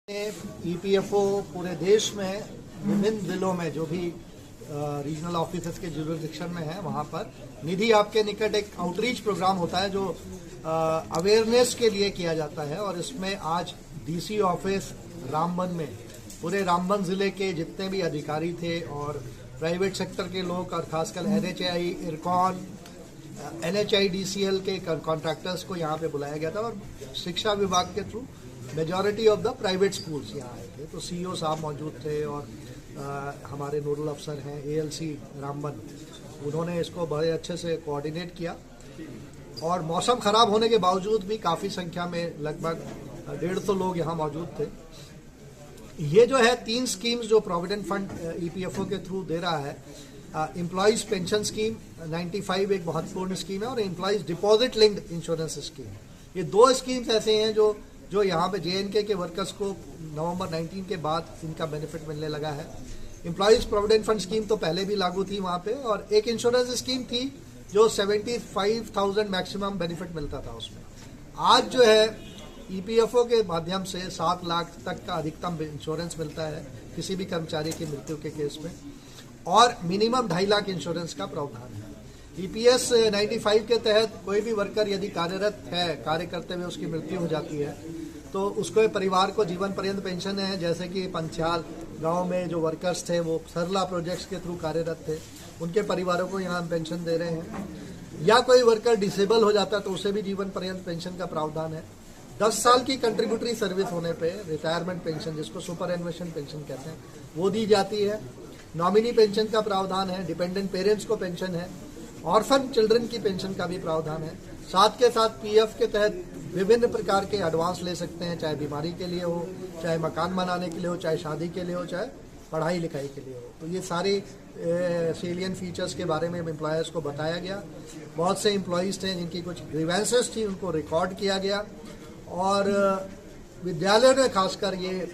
EPFO पूरे देश में विभिन्न जिलों में जो भी रीजनल ऑफिसर्स के जुरिडिक्शन में है वहां पर निधि आपके निकट एक आउटरीच प्रोग्राम होता है जो अवेयरनेस के लिए किया जाता है। और इसमें आज डीसी ऑफिस रामबन में पूरे रामबन जिले के जितने भी अधिकारी थे और प्राइवेट सेक्टर के लोग और खासकर एनएचआई, इरकॉन, एनएचआईडीसीएल के कॉन्ट्रैक्टर्स को यहाँ पे बुलाया गया था और शिक्षा विभाग के through majority of the private schools यहाँ आए थे। तो सीईओ साहब मौजूद थे और हमारे नोडल अफसर हैं एएलसी रामबन, उन्होंने इसको बड़े अच्छे से कोऑर्डिनेट किया। और मौसम खराब होने के बावजूद भी काफ़ी संख्या में लगभग 150 लोग यहाँ मौजूद थे। ये जो है 3 स्कीम्स जो प्रोविडेंट फंड ईपीएफओ के थ्रू दे रहा है, एम्प्लॉयज़ पेंशन स्कीम 95 एक महत्वपूर्ण स्कीम है और employees deposit linked insurance scheme. ये 2 स्कीम्स ऐसे हैं जो यहाँ पे जेएनके के वर्कर्स को नवंबर 19 के बाद इनका बेनिफिट मिलने लगा है। एम्प्लॉयज़ प्रोविडेंट फंड स्कीम तो पहले भी लागू थी वहाँ पे, और एक इंश्योरेंस स्कीम थी जो 75,000 मैक्सिमम बेनिफिट मिलता था उसमें। आज जो है ईपीएफओ के माध्यम से 7 लाख तक का अधिकतम इंश्योरेंस मिलता है किसी भी कर्मचारी की मृत्यु के केस में, और मिनिमम 2.5 लाख इंश्योरेंस का प्रावधान है। ईपीएस 95 के तहत कोई भी वर्कर यदि कार्यरत है, कार्य करते हुए उसकी मृत्यु हो जाती है तो उसको परिवार को जीवन पर्यंत पेंशन है। जैसे कि पंचाल गांव में जो वर्कर्स थे वो सरला प्रोजेक्ट्स के थ्रू कार्यरत थे, उनके परिवारों को यहाँ हम पेंशन दे रहे हैं। या कोई वर्कर डिसेबल हो जाता है तो उसे भी जीवन पर्यंत पेंशन का प्रावधान है। 10 साल की कंट्रीब्यूटरी सर्विस होने पे रिटायरमेंट पेंशन, जिसको सुपर एनुएशन पेंशन कहते हैं, वो दी जाती है। नॉमिनी पेंशन का प्रावधान है, डिपेंडेंट पेरेंट्स को पेंशन है, ऑर्फन चिल्ड्रन की पेंशन का भी प्रावधान है। साथ के साथ पीएफ के तहत विभिन्न प्रकार के एडवांस ले सकते हैं, चाहे बीमारी के लिए हो, चाहे मकान बनाने के लिए हो, चाहे शादी के लिए हो, चाहे पढ़ाई लिखाई के लिए हो। तो ये सारे सेलियन फीचर्स के बारे में एम्प्लॉयर्स को बताया गया। बहुत से एम्प्लॉयज़ थे जिनकी कुछ ग्रीवेंसेस थी, उनको रिकॉर्ड किया गया। और विद्यालय में खासकर ये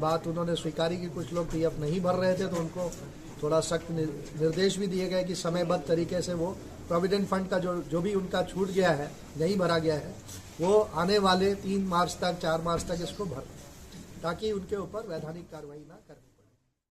बात उन्होंने स्वीकारी कि कुछ लोग पीएफ नहीं भर रहे थे, तो उनको थोड़ा सख्त निर्देश भी दिए गए कि समयबद्ध तरीके से वो प्रोविडेंट फंड का जो भी उनका छूट गया है, नहीं भरा गया है, वो आने वाले 3 मार्च तक 4 मार्च तक इसको भर, ताकि उनके ऊपर वैधानिक कार्रवाई ना कर